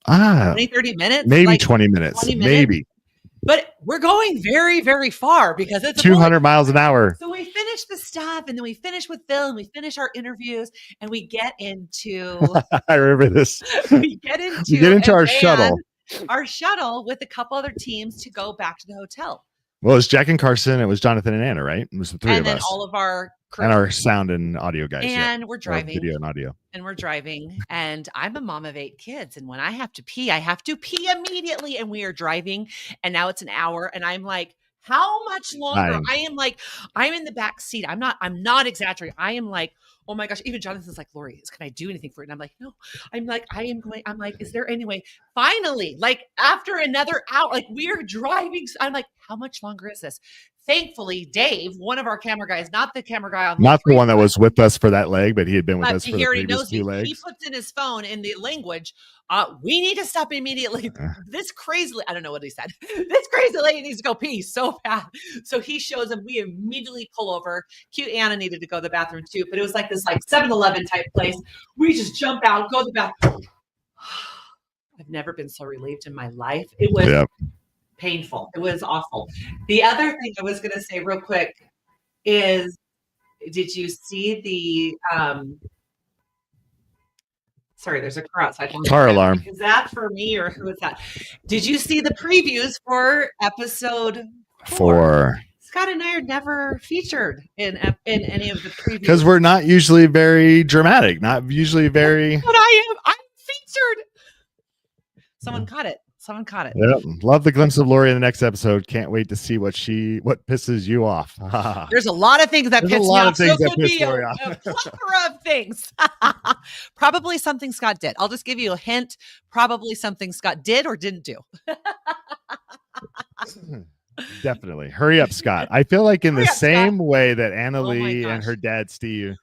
20, 30 minutes? Maybe 20 minutes. 20 minutes? Maybe. But we're going very, very far because it's 200 miles an hour. So we finish the stuff and then we finish with Phil and we finish our interviews and we get into I remember this. We get into our shuttle. Our shuttle with a couple other teams to go back to the hotel. Well, it was Jack and Carson. It was Jonathan and Anna, right? It was the 3 of us. And then all of our crew. And our sound and audio guys. And we're driving. Video and audio. And we're driving. And I'm a mom of 8 kids. And when I have to pee immediately. And we are driving. And now it's an hour. And I'm like, how much longer? I'm in the back seat. I'm not exaggerating. I am like, oh my gosh. Even Jonathan's like, Lori, can I do anything for it? And I'm like, no. I'm like, is there any way? Finally, after another hour, we're driving. I'm like, how much longer is this? Thankfully, Dave, one of our camera guys, not the camera guy on not the one that was with us for that leg, but he had been with us for the previous 2 legs. He puts in his phone in the language, we need to stop immediately. This crazy, I don't know what he said. This crazy lady needs to go pee so bad. So he shows him, we immediately pull over. Cute Anna needed to go to the bathroom too, but it was this 7-Eleven type place. We just jump out, go to the bathroom. I've never been so relieved in my life. It was painful. It was awful. The other thing I was going to say real quick is, did you see the, sorry, there's a car outside. Car alarm. Is that for me or who is that? Did you see the previews for episode 4. Scott and I are never featured in any of the previews because we're not usually very dramatic, not usually very. But I'm featured. Someone caught it. Yep. Love the glimpse of Lori in the next episode. Can't wait to see what pisses you off. There's a lot of things that piss me off. So could be a plethora of things. Probably something Scott did. I'll just give you a hint. Probably something Scott did or didn't do. Definitely. Hurry up, Scott. I feel like in the same way that Anna Lee and her dad, Steve,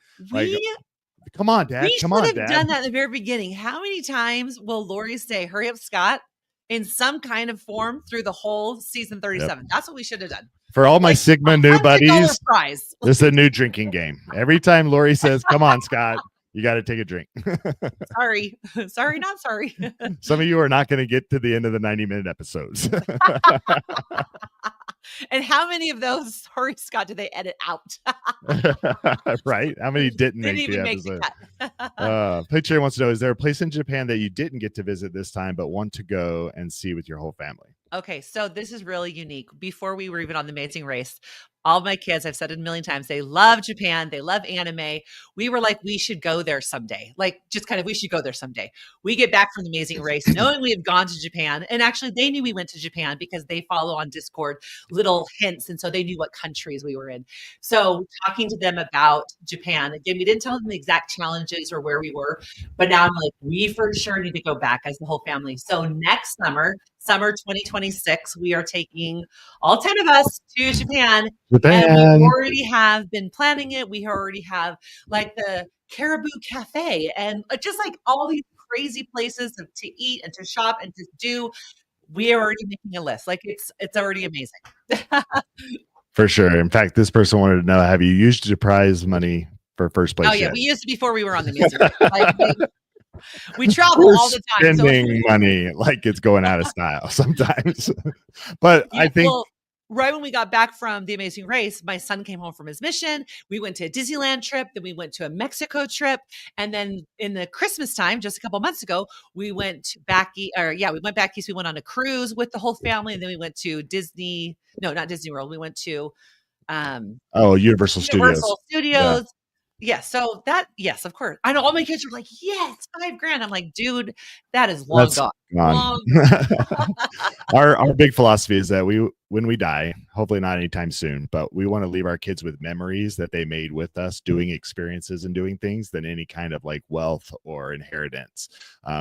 come on, Dad. Come on, Dad. We should have done that at the very beginning. How many times will Lori say, hurry up, Scott, in some kind of form through the whole season 37? Yep. That's what we should have done. For all my Sigma new buddies, this is a new drinking game. Every time Lori says, come on, Scott, you got to take a drink. Sorry, not sorry. Some of you are not going to get to the end of the 90-minute episodes. And how many of those, sorry, Scott, did they edit out? Right? How many didn't make the episode? Picture wants to know, is there a place in Japan that you didn't get to visit this time, but want to go and see with your whole family? Okay, so this is really unique. Before we were even on The Amazing Race, all my kids, I've said it a million times, they love Japan. They love anime. We were like, we should go there someday. Like, just kind of, we should go there someday. We get back from The Amazing Race knowing we have gone to Japan. And actually, they knew we went to Japan because they follow on Discord little hints. And so they knew what countries we were in. So talking to them about Japan, again, we didn't tell them the exact challenges or where we were. But now I'm like, we for sure need to go back as the whole family. So next summer 2026, we are taking all 10 of us to Japan. And we already have been planning it. We already have like the Caribou Cafe and just like all these crazy places to eat and to shop and to do. We are already making a list. Like it's already amazing. For sure. In fact, this person wanted to know, have you used your prize money for first place? Oh yeah, we used it before we were on the music. We travel all the time. Spending money like it's going out of style sometimes. But I think right when we got back from The Amazing Race, my son came home from his mission. We went to a Disneyland trip. Then we went to a Mexico trip. And then in the Christmas time, just a couple months ago, we went back. We went back east. We went on a cruise with the whole family. And then we went to Disney. No, not Disney World. We went to Universal Studios. Yeah. Yes. So yes, of course. I know all my kids are like, yes, $5,000. I'm like, dude, that is long gone. Our big philosophy is that when we die, hopefully not anytime soon, but we want to leave our kids with memories that they made with us doing experiences and doing things than any kind of like wealth or inheritance,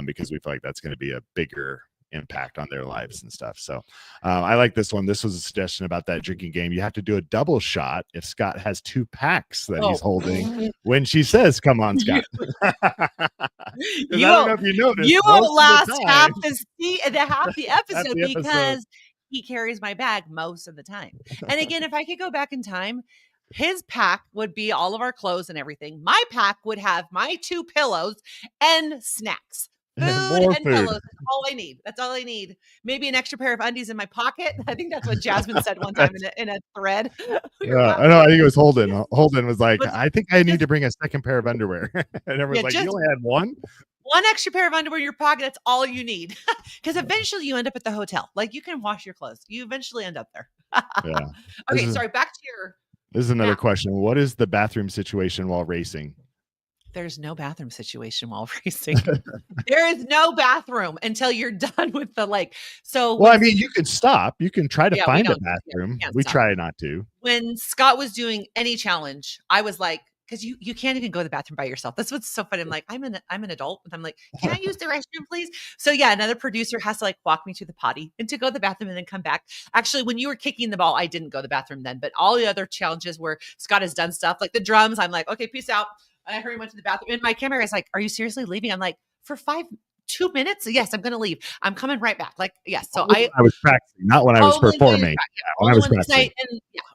because we feel like that's going to be a bigger impact on their lives and stuff. So I like this one. This was a suggestion about that drinking game. You have to do a double shot if Scott has 2 packs that he's holding when she says, come on, Scott. You don't know if you noticed, you won't last half the episode because he carries my bag most of the time. And again, if I could go back in time, his pack would be all of our clothes and everything. My pack would have my 2 pillows and snacks. Food and pillows. That's all I need. That's all I need. Maybe an extra pair of undies in my pocket. I think that's what Jasmine said one time in a thread. I know. I think it was Holden. Holden was like, I think I need to bring a second pair of underwear. And everyone's like, you only had one? One extra pair of underwear in your pocket. That's all you need. Because eventually you end up at the hotel. Like you can wash your clothes. You eventually end up there. Yeah. Okay. Sorry. Back to your. This is another question. What is the bathroom situation while racing? There's no bathroom situation while racing. There is no bathroom until you're done with the like. So, well, I mean, you can stop. You can try to find a bathroom. We try not to. When Scott was doing any challenge, I was like, because you can't even go to the bathroom by yourself. That's what's so funny. I'm like, I'm an adult, and I'm like, can I use the restroom, please? So yeah, another producer has to like walk me to the potty and to go to the bathroom and then come back. Actually, when you were kicking the ball, I didn't go to the bathroom then, but all the other challenges where Scott has done stuff like the drums, I'm like, okay, peace out. I hurry went to the bathroom and my camera is like, are you seriously leaving? I'm like, for 2 minutes? Yes, I'm going to leave. I'm coming right back. Like, yes. So I was practicing, not when I was performing. When I was practicing.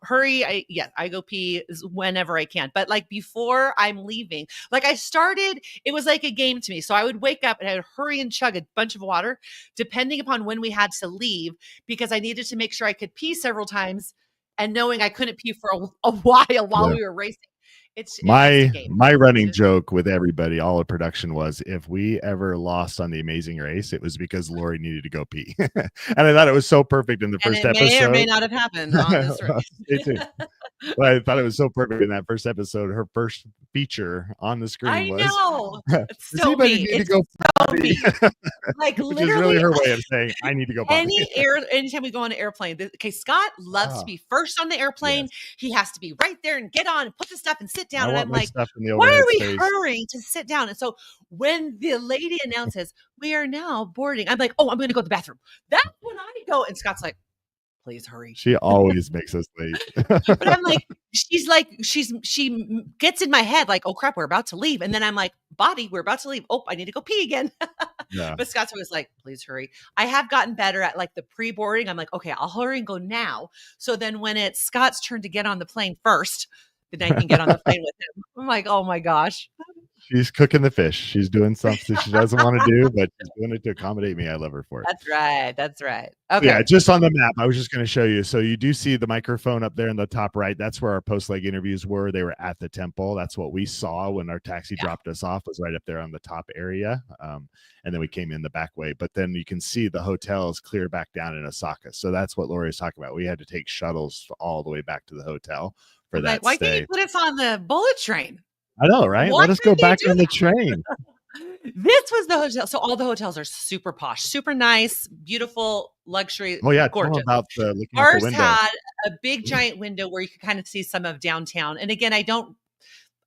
Hurry. I go pee whenever I can. But like before I'm leaving, like I started, it was like a game to me. So I would wake up and I would hurry and chug a bunch of water, depending upon when we had to leave, because I needed to make sure I could pee several times and knowing I couldn't pee for a while we were racing. It's my just running joke with everybody, all of production, was if we ever lost on The Amazing Race, it was because Lori needed to go pee. And I thought it was so perfect in the and first it may or episode. may not have happened on this race. Me too. But I thought it was so perfect in that first episode. Her first feature on the screen was, know. It's does so anybody me. need to It's go so potty? me. Like Which is really literally, her way of saying, I need to go potty. anytime we go on an airplane, okay, Scott loves to be first on the airplane. Yes. He has to be right there and get on and put the stuff and sit down. I And want I'm my like, stuff in the why overhead are we space. hurrying to sit down? And so when the lady announces we are now boarding, I'm like, oh, I'm going to go to the bathroom. That's when I go. And Scott's like, please hurry. She always makes us late. But I'm like, she gets in my head like, oh crap, we're about to leave. And then I'm like, body, we're about to leave. Oh, I need to go pee again. Yeah. But Scott's always like, please hurry. I have gotten better at like the pre-boarding. I'm like, okay, I'll hurry and go now. So then when it's Scott's turn to get on the plane first, then I can get on the plane with him. I'm like, oh my gosh. She's cooking the fish. She's doing something she doesn't want to do, but she's doing it to accommodate me. I love her for it. That's right. That's right. Okay. Yeah, just on the map, I was just going to show you. So you do see the microphone up there in the top right. That's where our post-leg interviews were. They were at the temple. That's what we saw when our taxi dropped us off, was right up there on the top area. And then we came in the back way. But then you can see the hotel is clear back down in Osaka. So that's what Lori was talking about. We had to take shuttles all the way back to the hotel for that Why stay. can't you put us on the bullet train? I know, right? Let us go back on the train. This was the hotel. So all the hotels are super posh, super nice, beautiful, luxury. Oh yeah, gorgeous. About looking Ours out the window. had a big giant window where you could kind of see some of downtown. And again, I don't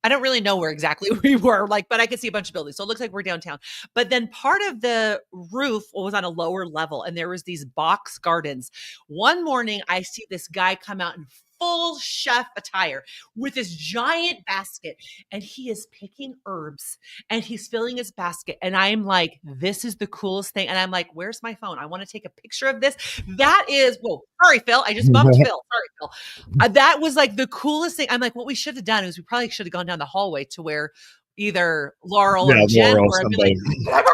really know where exactly we were, but I could see a bunch of buildings. So it looks like we're downtown. But then part of the roof was on a lower level, and there was these box gardens. One morning, I see this guy come out in full chef attire with this giant basket, and he is picking herbs and he's filling his basket. And I'm like, this is the coolest thing. And I'm like, where's my phone? I want to take a picture of this. That is, whoa, sorry, Phil. I just bumped Phil. Sorry, Phil. That was like the coolest thing. I'm like, what we should have done is we probably should have gone down the hallway to where either Laurel or Jen were. Like,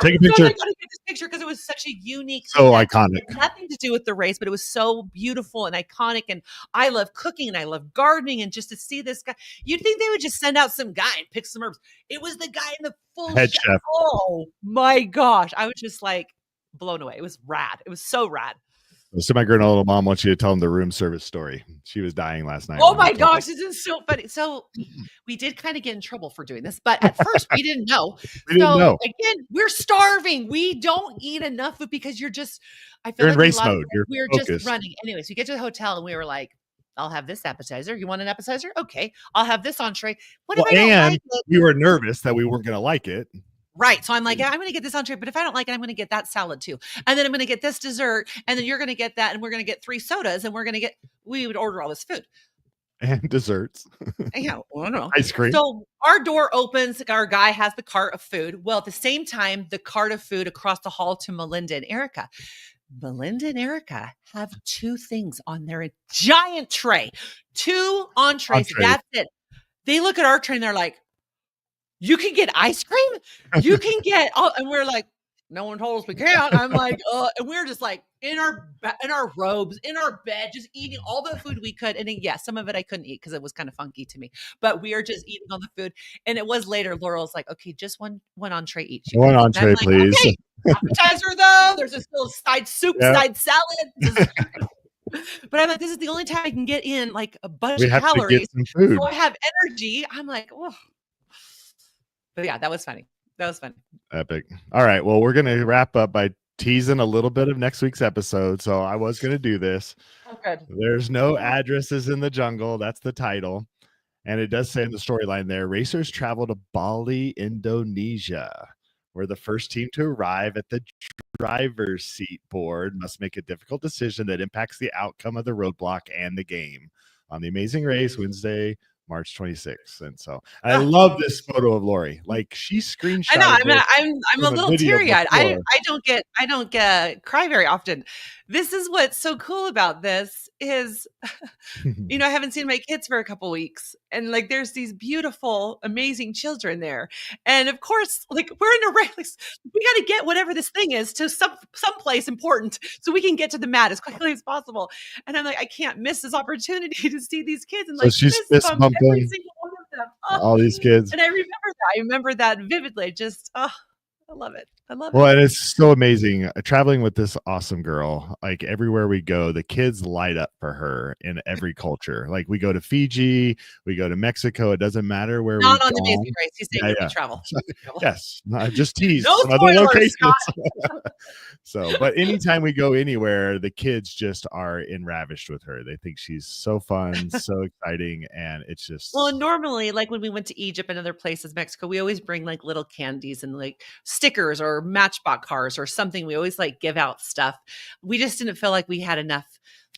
take a picture. I gotta get this picture because it was such a unique, so iconic. Nothing to do with the race, but it was so beautiful and iconic. And I love cooking and I love gardening. And just to see this guy, you'd think they would just send out some guy and pick some herbs. It was the guy in the full head chef. Oh my gosh. I was just like blown away. It was rad. It was so rad. So my granola mom wants you to tell them the room service story. She was dying last night. Oh my gosh, this is so funny. So we did kind of get in trouble for doing this, but at first we didn't know. Again, we're starving. We don't eat enough food because I feel you're like in race mode. We're just running. Anyways, we get to the hotel and we were like, I'll have this appetizer. You want an appetizer? Okay. I'll have this entree. What if I don't like it? We were nervous that we weren't going to like it. Right. So I'm like, I'm going to get this entree, but if I don't like it, I'm going to get that salad too. And then I'm going to get this dessert. And then you're going to get that. And we're going to get 3 sodas. And we would order all this food. And desserts. Yeah. Well, no. Ice cream. So our door opens. Our guy has the cart of food. Well, at the same time, the cart of food across the hall to Melinda and Erica. Melinda and Erica have 2 things on their giant tray. 2 entrees. That's it. They look at our tray and they're like, you can get ice cream? You can get and we're like, no one told us we can't. I'm like, and we're just like in our robes, in our bed, just eating all the food we could. And then, some of it I couldn't eat because it was kind of funky to me. But we are just eating all the food. And it was later, Laurel's like, okay, just one entree each. One entree, like, please. Okay, appetizer though. There's a still side soup, side salad. But I'm like, this is the only time I can get in like a bunch of calories. So I have energy. I'm like, oh. But yeah, that was funny. Epic. All right. Well, we're going to wrap up by teasing a little bit of next week's episode. So I was going to do this. Oh, good. There's no addresses in the jungle. That's the title. And it does say in the storyline there, racers travel to Bali, Indonesia, where the first team to arrive at the driver's seat board must make a difficult decision that impacts the outcome of the roadblock and the game on The Amazing Race, Wednesday, March 26th. And so I love this photo of Lori. Like she screenshot. I know. I'm a little teary-eyed. I don't get cry very often. This is what's so cool about this is, I haven't seen my kids for a couple weeks, and like there's these beautiful, amazing children there, and of course, like we're in a race. We got to get whatever this thing is to some place important so we can get to the mat as quickly as possible. And I'm like, I can't miss this opportunity to see these kids and like so she's fist bumping every single one of them. all these kids. And I remember that vividly. Just, I love it. I love it. Well, and it's so amazing traveling with this awesome girl. Like everywhere we go, the kids light up for her in every culture. Like we go to Fiji, we go to Mexico. It doesn't matter where we Not on go. the Amazing Race. He's saying we travel. Yes, I just teased no some other locations. So, but anytime we go anywhere, the kids just are enravished with her. They think she's so fun, so exciting, and it's just. Well, normally, like when we went to Egypt and other places, Mexico, we always bring like little candies and like stickers or Matchbox cars or something. We always like give out stuff. We just didn't feel like we had enough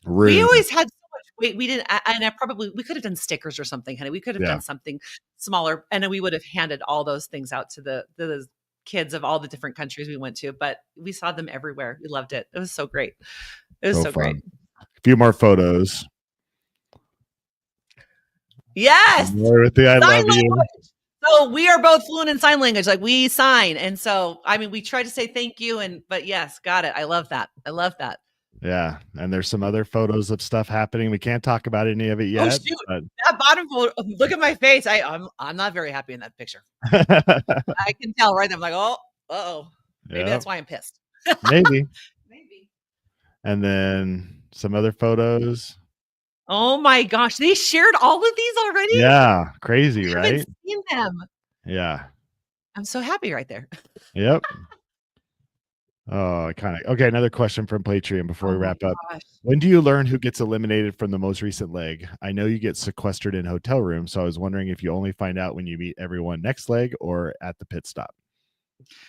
room. We always had so much. We didn't, and we could have done stickers or something, honey. We could have done something smaller, and then we would have handed all those things out to the kids of all the different countries we went to. But we saw them everywhere. We loved it. It was so great. It was so great. A few more photos. Yes. With the I love you. So we are both fluent in sign language. Like we sign. And so, I mean, we try to say thank you. But yes, got it. I love that. I love that. Yeah. And there's some other photos of stuff happening. We can't talk about any of it yet. Oh, shoot. That bottom photo, look at my face. I'm not very happy in that picture. I can tell right there. I'm like, uh-oh. Maybe that's why I'm pissed. Maybe. And then some other photos. Oh my gosh. They shared all of these already? Yeah. Crazy, right? I haven't seen them. Yeah. I'm so happy right there. Yep. Oh, okay. Another question from Patreon before we wrap up. Gosh. When do you learn who gets eliminated from the most recent leg? I know you get sequestered in hotel rooms, so I was wondering if you only find out when you meet everyone next leg or at the pit stop.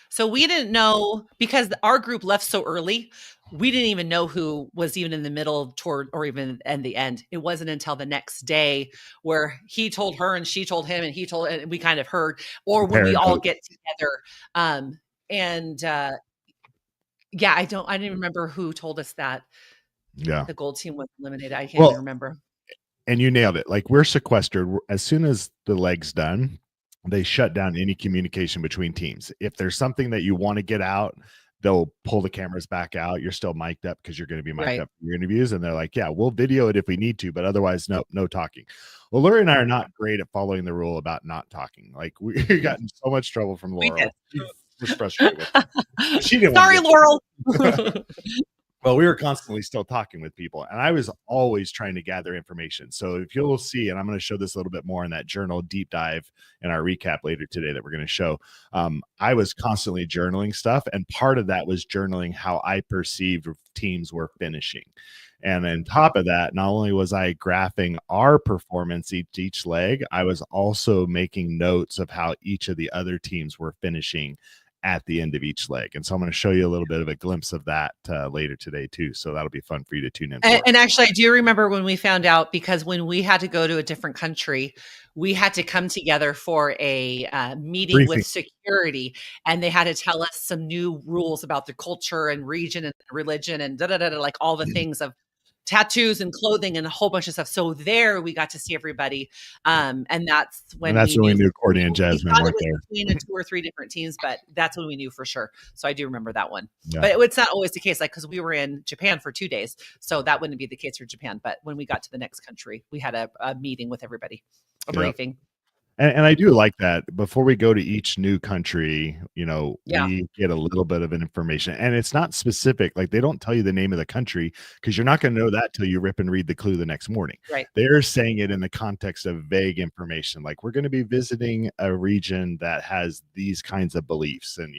So we didn't know because our group left so early. We didn't even know who was even in the middle toward or even in the end. It wasn't until the next day where he told her and she told him and we kind of heard, or when we all get together. Yeah, I didn't remember who told us that. Yeah. The gold team was eliminated. I can't even remember. And you nailed it. Like we're sequestered. As soon as the leg's done, they shut down any communication between teams. If there's something that you want to get out, they'll pull the cameras back out. You're still mic'd up because you're going to be mic'd up for your interviews. And they're like, yeah, we'll video it if we need to, but otherwise, no talking. Well, Lori and I are not great at following the rule about not talking. Like we got in so much trouble from Laurel. She's frustrated with it. She didn't. Sorry, Laurel. Well, we were constantly still talking with people, and I was always trying to gather information. So if you'll see, and I'm going to show this a little bit more in that journal deep dive in our recap later today that we're going to show, I was constantly journaling stuff, and part of that was journaling how I perceived teams were finishing. And on top of that, not only was I graphing our performance each leg, I was also making notes of how each of the other teams were finishing at the end of each leg. And so I'm going to show you a little bit of a glimpse of that later today too. So that'll be fun for you to tune in. And actually, I do remember when we found out, because when we had to go to a different country, we had to come together for a meeting with security, and they had to tell us some new rules about the culture and region and religion and like all the things of tattoos and clothing and a whole bunch of stuff. So there we got to see everybody. And that's when we knew Courtney and Jasmine weren't there. Between 2 or 3 different teams, but that's when we knew for sure. So I do remember that one. Yeah. But it's not always the case, like, because we were in Japan for 2 days. So that wouldn't be the case for Japan. But when we got to the next country, we had a meeting with everybody, a briefing. And I do like that. Before we go to each new country, we get a little bit of an information, and it's not specific. Like they don't tell you the name of the country because you're not going to know that till you rip and read the clue the next morning. Right. They're saying it in the context of vague information. Like we're going to be visiting a region that has these kinds of beliefs and,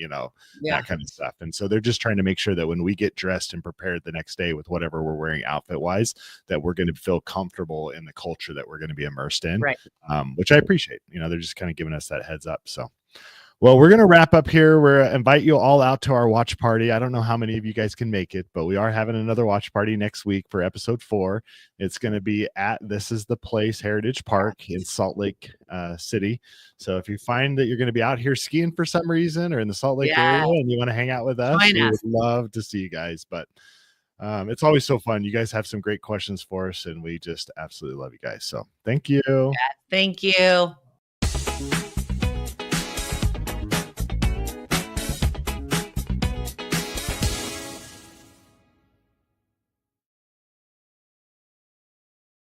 that kind of stuff. And so they're just trying to make sure that when we get dressed and prepared the next day with whatever we're wearing outfit wise, that we're going to feel comfortable in the culture that we're going to be immersed in, right. Which I appreciate. They're just kind of giving us that heads up. So, well, we're going to wrap up here. We're invite you all out to our watch party. I don't know how many of you guys can make it, but we are having another watch party next week for episode 4. It's going to be at This Is the Place Heritage Park in Salt Lake City. So if you find that you're going to be out here skiing for some reason or in the Salt Lake area and you want to hang out with us, we would love to see you guys. But it's always so fun. You guys have some great questions for us, and we just absolutely love you guys. So thank you. Thank you.